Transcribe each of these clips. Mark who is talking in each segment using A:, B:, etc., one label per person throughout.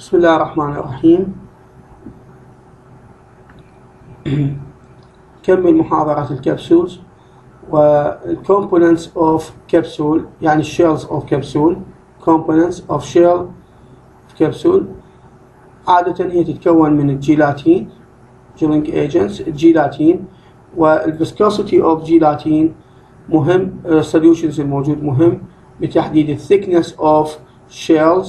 A: بسم الله الرحمن الرحيم. نكمل محاضرة الكبسولز والcomponents of capsule، يعني shells of capsule. components of shell of capsule عادة هي تتكون من الجيلاتين gelling agents. الجيلاتين والviscosity of جيلاتين مهم. solutions الموجود مهم بتحديد thickness of shells،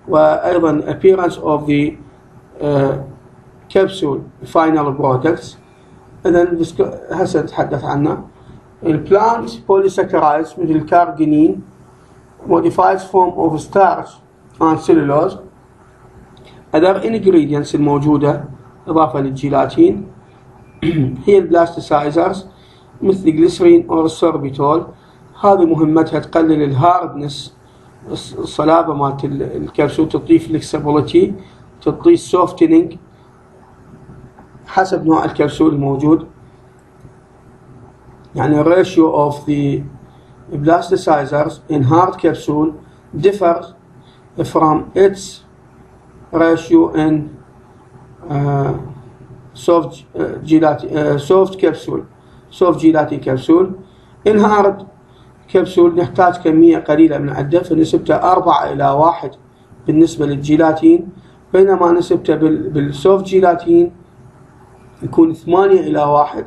A: وأيضا appearance of the capsule final products. إذن هسه نتحدث عنه. البلانت polysaccharides مثل الكارجينين modified form of starch and cellulose. other ingredients الموجودة إضافة للجيلاتين هي البلاستيسايزرز مثل الجليسرين أو السوربيتول. هذه مهمتها تقلل الهاردنس، الصلابة مالت الكبسول، تعطيه فلكسبيليتي، تعطيه سوفتنينج حسب نوع الكبسول الموجود. يعني ratio of the plasticizers in hard capsule differs from its ratio in soft gelatin capsule. in hard كبسول نحتاج كمية قليلة من العدة، فنسبته 4 إلى 1 بالنسبة للجيلاتين، بينما نسبته بالسوفت جيلاتين يكون 8 إلى 1.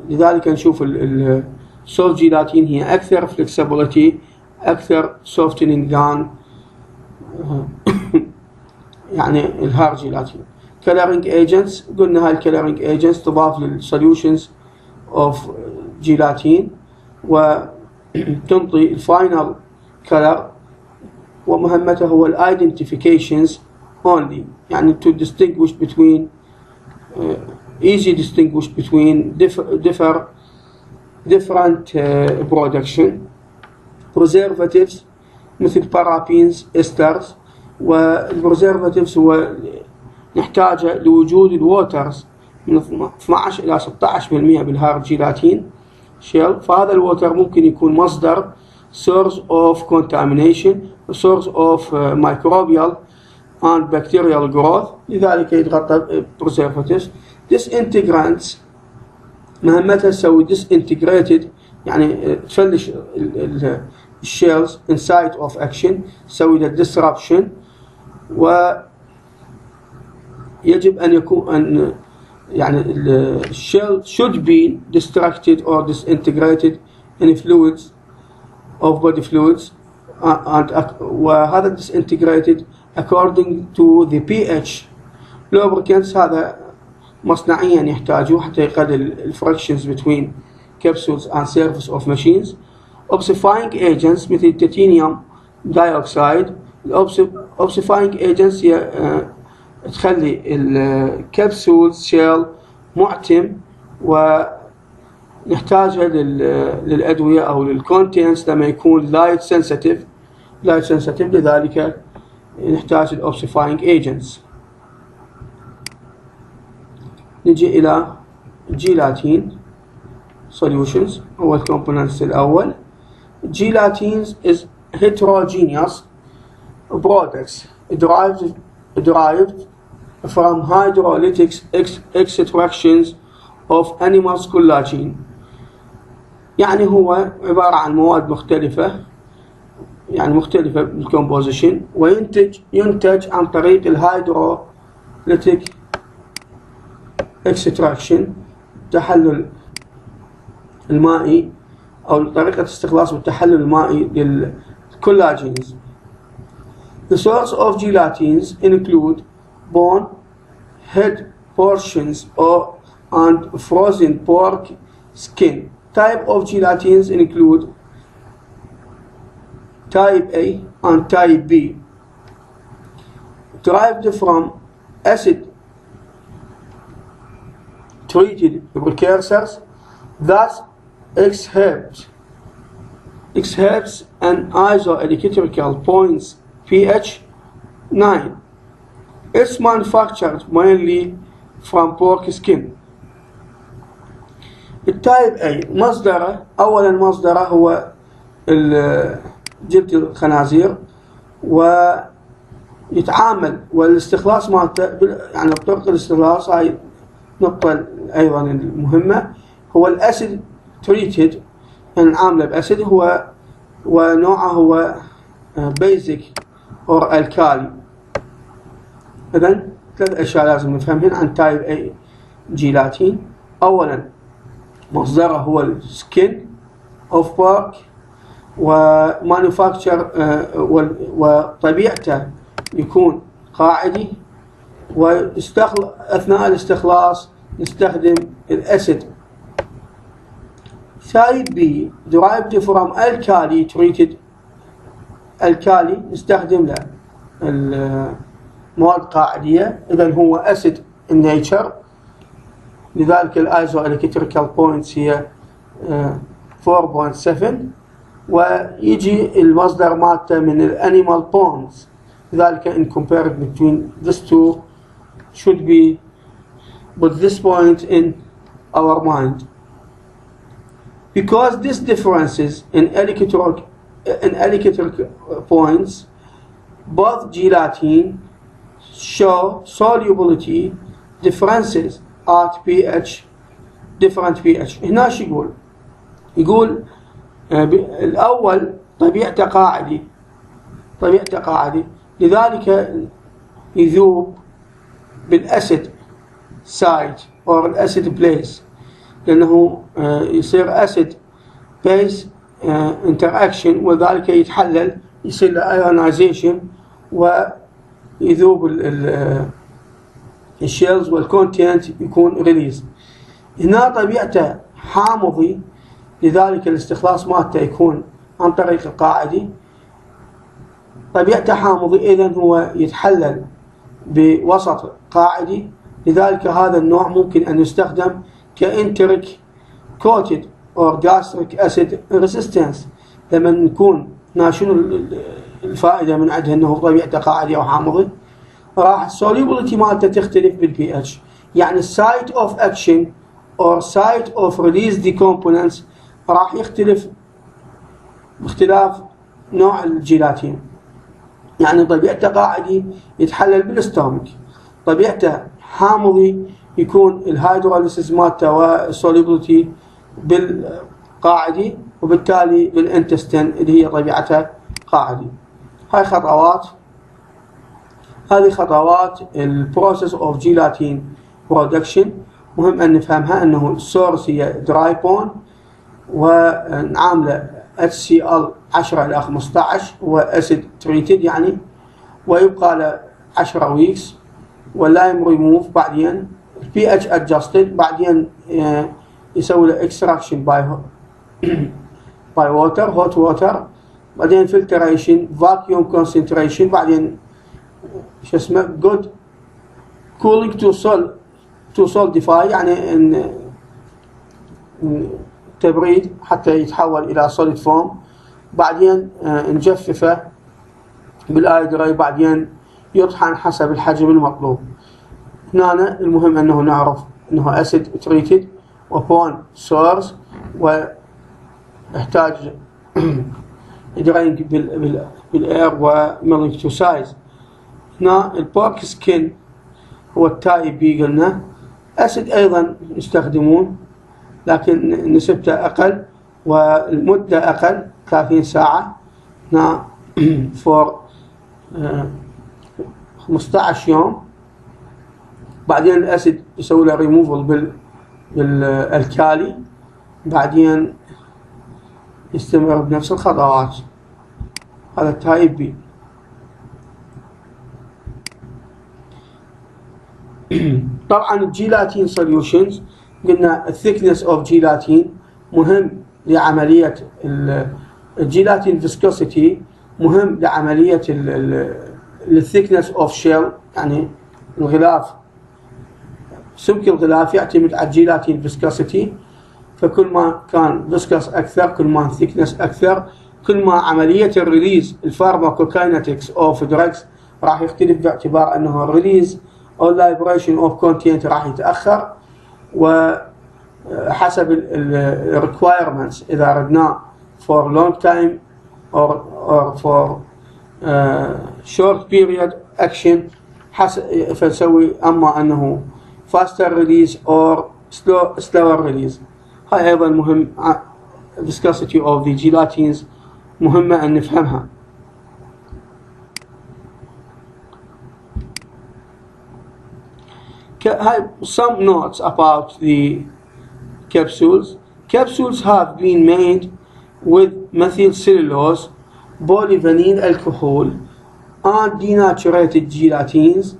A: لذلك نشوف السوفت جيلاتين هي أكثر flexibility، أكثر softening than يعني الهارد جيلاتين. coloring agents قلنا هاي coloring agents تضاف للsolutions of جيلاتين وتنطي الفاينل كلر، ومهمته هو identifications only، يعني to distinguish between easy distinguish between different production. preservatives مثل parabens esters. والpreservatives هو نحتاجه لوجود الووترز من 12 إلى 16% بالهارد جيلاتين شيل، فهذا الووتر ممكن يكون مصدر source of contamination، source of microbial and bacterial growth، لذلك يتغطى preservatives. disintegrants مهمتها تسوي disintegrated، يعني تفلش الشيلز in site of action، تسوي disruption، ويجب أن يكون يعني الشيل should be distracted or disintegrated in fluids of body fluids وهذا disintegrated according to the pH. lubricants هذا مصنعيا يحتاجوه حتى يقلل الفريكشنز between capsules and surface of machines. oxidifying agents مثل titanium dioxide. oxidifying agents تخلي الكبسول شيل معتم، ونحتاجها للأدوية أو للكونتينس لما يكون لايت سنسيتيف، لذلك نحتاج الأوكسيفاينج ايجنتس. نجي إلى جيلاتين solutions. هو الكومبوننتس الأول. جيلاتين is heterogeneous products derived from hydrolytic extractions of animals collagen. يعني هو عبارة عن مواد مختلفة، يعني مختلفة بالكومبوزيشن، وينتج عن طريق الهيدروليتيك extraction، تحلل المائي أو طريقة استخلاص بالتحلل المائي للكولاجينز. The source of gelatins include bone, head portions, and frozen pork skin. Type of gelatins include type A and type B, derived from acid-treated precursors that exhibit an isoelectrical points pH 9. It's manufactured mainly from pork skin. التايب A مصدره، أولا مصدره هو جلد الخنازير، و يتعامل والاستخلاص مالته يعني بطرق الاستخلاص، هاي نقطة أيضا المهمة، هو الأسيد تريتد، يعني نعامله بأسيد، هو ونوعه هو بيزك أو الكالي. إذن 3 أشياء لازم نفهمهن عن تايب A جيلاتين. أولا مصدره هو السكين أوف بارك، ومانوفاكتشر وطبيعته يكون قاعدي، أثناء الاستخلاص نستخدم الأسيد. تايب B derived from alkali treated، الكالي نستخدم له المواد قاعدية، إذن هو أسيد النيتشر، لذلك الايزو الكتريكال بوينتس هي 4.7، ويجي المصدر مالته من الانيمال بونز، لذلك in comparison between these two should be put this point in our mind. Because these differences in electric points, both gelatin show solubility differences at pH different pH. هنا شو يقول؟ يقول الأول طبيعته قاعدي، لذلك يذوب بالأسيد سايت أو الأسيد بليس، لأنه يصير أسيد بيس انتراكشن، وذلك يتحلل، يصير له ايونايزيشن ويذوب الشيلز والكونتنت يكون ريليز. هنا طبيعته حامضي، لذلك الاستخلاص مالته يكون عن طريق القاعدي. طبيعته حامضي، إذن هو يتحلل بوسط قاعدي، لذلك هذا النوع ممكن أن يستخدم كإنتريك كوتد أو جاستريك أسيد ريزيستنس. لما نكون شنو الفائدة من عندها؟ أنه طبيعته قاعدي أو حامضي، راح السوليبيليتي مالته تختلف بالبي اتش، يعني السايت اوف اكشن او سايت اوف ريليز دي كومبوننتس راح يختلف باختلاف نوع الجيلاتين. يعني طبيعته قاعدي يتحلل بالاستومك، طبيعته حامضي يكون الهيدروليسيس مالته والسوليبيليتي بالقاعدي، وبالتالي بالانتستين اللي هي طبيعتها قاعدي. هذه خطوات البروسيس اوف جيلاتين برودكشن، مهم ان نفهمها. انه السورس هي دراي بون، ونعامله HCl 10 إلى 15، هو اسيد تريتد يعني، ويبقى له 10 ويكس، واللايم ريموف، بعدين البي اتش ادجستد، بعدين يسوي له اكستراكشن باي ووتر، هوت ووتر، بعدين فلتريشن، فاكيوم كونسنتريشن، بعدين شو اسمه good cooling to solidify، يعني ان تبريد حتى يتحول الى solid form، بعدين نجففه بالايدري، بعدين يطحن حسب الحجم المطلوب. هنا المهم انه نعرف انه acid treated upon source، ويحتاج درينج بالاير وميلينج تو سايز. هنا البارك سكين هو التايب بي، قلنا أسيد أيضا يستخدمون، لكن نسبته أقل والمدة أقل، 30 ساعة. هنا فور 15 يوم، بعدين الأسيد يسوي له ريموفل بالالكالي، بعدين يستمر بنفس الخطوات. هذا التايب بي. طبعا الجيلاتين سوليوشنز، قلنا الثيكنس اوف جيلاتين مهم لعملية الجيلاتين فيسكوسيتي، مهم لعملية الثيكنس اوف شيل، يعني الغلاف، سمك الغلاف يعتمد على الجيلاتين فيسكوسيتي، فكل ما كان فيسكوس اكثر كل ما ثيكنس اكثر، كل ما عملية الريليز الفارماكوكاينetics اوف دراجز راح يختلف، باعتبار انه الريليز او liberation of content راح يتأخر، وحسب ال requirements إذا أردنا for long time or for short period اكشن فنسوي اما انه faster release or slower release. هاي ايضا مهم. viscosity of the gelatins مهمة ان نفهمها. Some notes about the capsules. Capsules have been made with methyl cellulose, polyvinyl alcohol, and denatured gelatins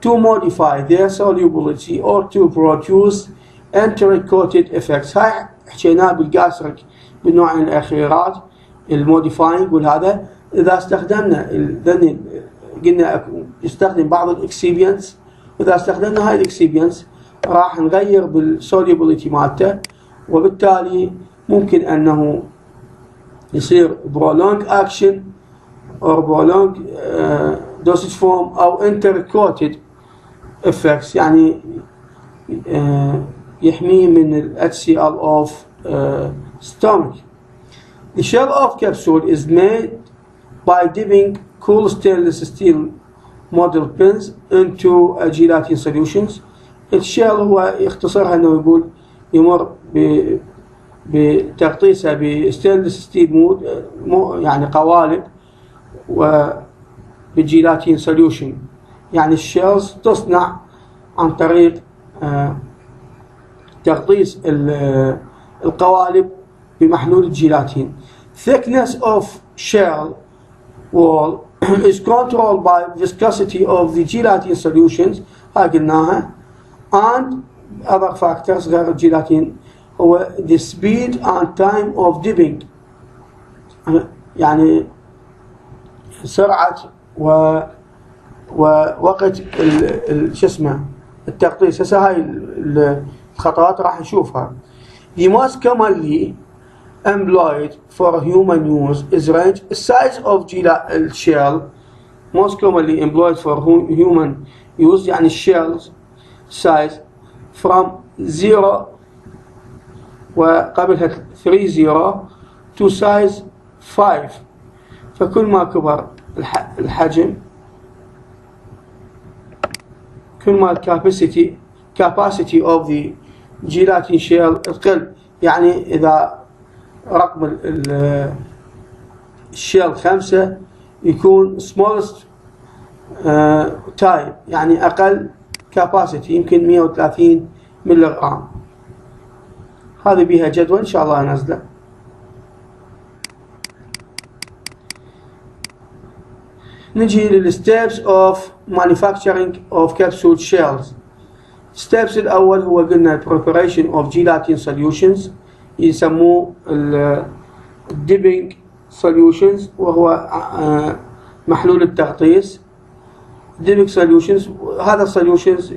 A: to modify their solubility or to produce enteric-coated effects. هاي حكيناه بالجاستريك بالنوعين الأخيرات الموديفاينج والهذا. إذا استخدمنا قلنا يستخدم بعض الإكسيبينتس، إذا استخدمنا هاي الإكسيبينتس راح نغير بالسوليبيليتي مالته، وبالتالي ممكن أنه يصير prolonged action or prolonged dosage form أو enteric-coated effects، يعني يحميه من ال HCl of stomach. The shell of capsule is made by dipping cool stainless steel model pins into a gelatin solutions. الشيل هو يختصرها انه يقول يمر بتغطيسها بستينلس ستيل يعني قوالب وبالجيلاتين سوليوشن. يعني الشيلز تصنع عن طريق تغطيس القوالب بمحلول الجيلاتين. Thickness of shell wall is controlled by viscosity of the gelatin solutions. هاي قلناها. and other factors غير الجيلاتين هو the speed and time of dipping، يعني سرعة ووقت شو اسمه التغطيس. هسه هاي الخطوات راح نشوفها. The most commonly employed for human use is range size of shell. most commonly employed for human use يعني الشيلز size from 0 وقبلها 30 to size 5. فكل ما كبر الحجم كل ما capacity of the gelatin shell تقل. يعني إذا رقم الشيل 5 يكون smallest type يعني أقل capacity يمكن 130 ملغرام. هذه بيها جدول إن شاء الله أنزله. نجي للsteps of manufacturing of capsule shells. steps الأول هو قلنا preparation of gelatin solutions يسموه dipping solutions وهو محلول التغطيس. dipping solutions هذا solutions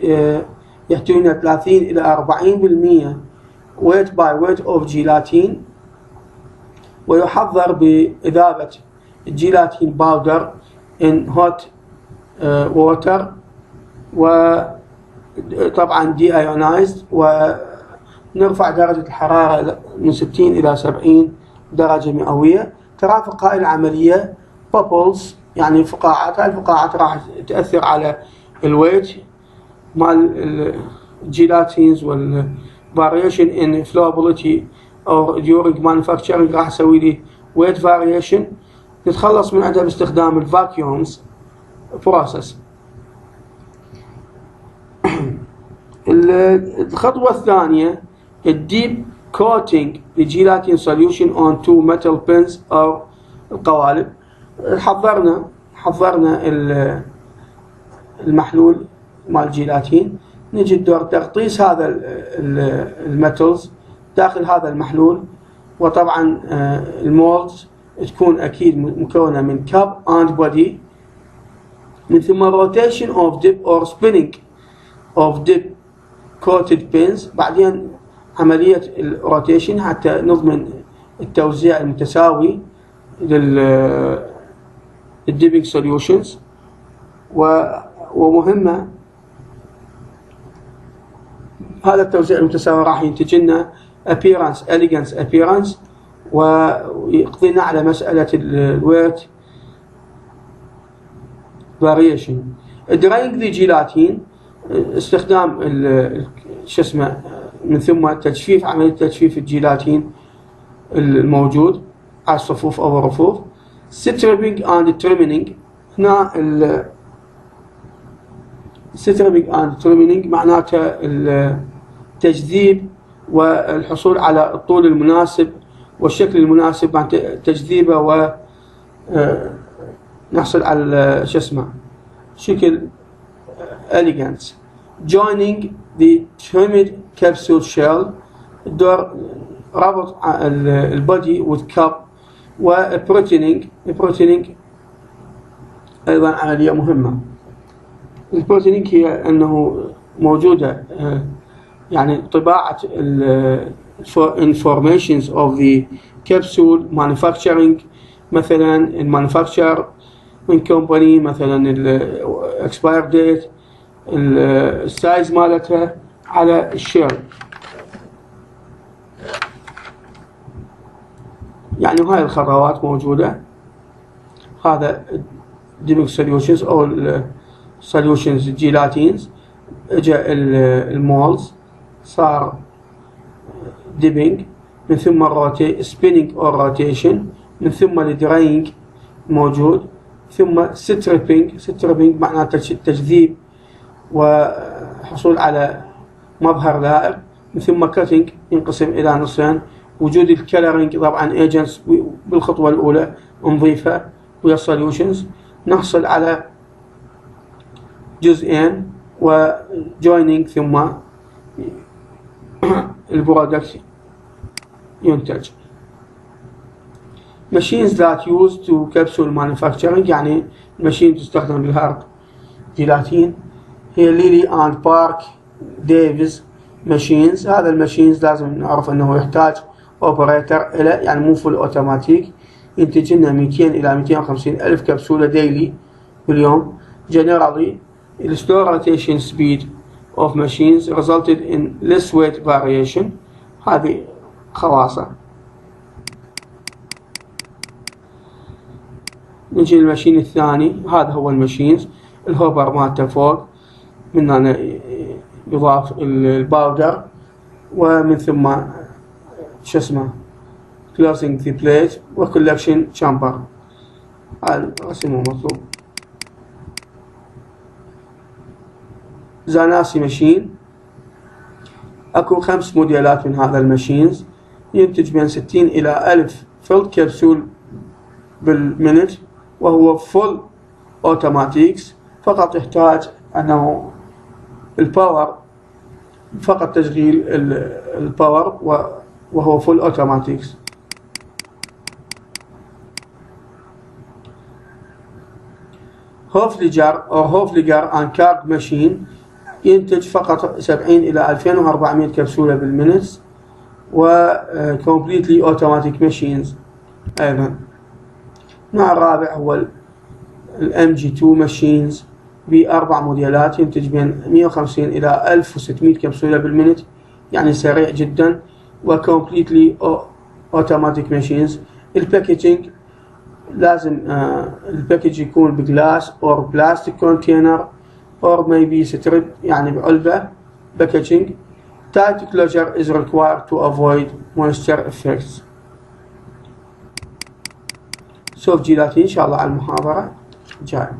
A: يحتوي 30 إلى 40% weight by weight of gelatin، ويحضر بإذابة الجيلاتين باودر in hot water وطبعا deionized، ونرفع درجة الحرارة من 60 إلى 70 درجة مئوية. ترافق هاي العملية bubbles يعني فقاعات. هاي الفقاعات راح تأثر على الويت مال الجيلاتينز والvariation in flowability أو during manufacturing راح أسوي لي weight variation. نتخلص من عندها باستخدام الفاكيومز بروسس. الخطوة الثانية الديب coating the gelatin solution on two metal pins أو القوالب. حضرنا المحلول مال الجيلاتين. نجي دور تغطيس هذا الميتالز داخل هذا المحلول، وطبعا المولدز تكون أكيد مكونة من كاب and body. من ثم rotation of dip or spinning of dip coated pins. بعدين عملية الروتيشن حتى نضمن التوزيع المتساوي للdipping solutions. ومهمة هذا التوزيع المتساوي راح ينتج لنا appearance elegance appearance، ويقضينا على مسألة الويت variation. drying the gelatin استخدام شو اسمه من ثم تجفيف، عملية تجفيف الجيلاتين الموجود على الصفوف أو الرفوف. stripping and trimming، هنا stripping and trimming معناته التجذيب والحصول على الطول المناسب والشكل المناسب عن تجذيبه، ونحصل على شو اسمه شكل elegant. joining the trimmed capsule shell، دور ربط البودي والكاب. والبروتينينج أيضا عملية مهمة. البروتينينج هي أنه موجودة يعني طباعة informations of the capsule manufacturing، مثلا المانيفاكتشر من كومباني، مثلا الاكسباير ديت، السايز مالتها على الشيل. يعني هاي الخطوات موجودة. هذا ديبنج سوليوشنز او السوليوشنز الجيلاتينز، اجا المولز صار ديبنج، من ثم سبيننج او روتيشن، من ثم الدراينج موجود، ثم ستريبنج معناته تجذيب وحصول على مظهر لائق، من ثم كاتنج ينقسم الى نصين. وجود الكلرنج طبعا ايجنتس بالخطوه الاولى نضيفها ويا السوليوشنز، نحصل على جزئين وجويننج ثم البرودكت ينتج. machines that used to capsule manufacturing، يعني الماشين تستخدم للهارد جيلاتين، هي ليلي اند بارك ديفيز ماشينز. هذا الماشينز لازم نعرف انه يحتاج اوبريتر إلى، يعني مو فول اوتوماتيك، ينتج لنا 200 الى 250 الف كبسولة ديلي باليوم. generally the slow rotation speed of machines resulted in less weight variation. هذه خواصة. نجي للماشين الثاني، هذا هو الماشينز الهوبر مالته فوق، من هنا يضاف الباودر، ومن ثم شو اسمه closing the plate وcollection chamber. هذا رسمه مطلوب. زاناسي ماشين، اكو 5 موديلات من هذا الماشينز، ينتج بين 60 الى 1000 فيلد كبسول بالمنت، وهو فول اوتوماتيكس، فقط يحتاج انه الباور، فقط تشغيل الباور، وهو فول اوتوماتيكس. هوفليجر ان كارد ماشين، ينتج فقط 70 الى 2400 كبسولة بالمنت، و completely automatic machines ايضا. النوع الرابع هو MG2 ماشينز ب4 موديلات، ينتج بين 150 الى 1600 كبسولة بالمنت، يعني سريع جدا، و completely automatic machines. الباكيجينج لازم الباكيج يكون بجلاس او بلاستيك كونتينر or maybe strip، يعني بعلبة packaging. Tight closure is required to avoid moisture effects. سوف جيلاتين إن شاء الله على المحاضرة الجاية.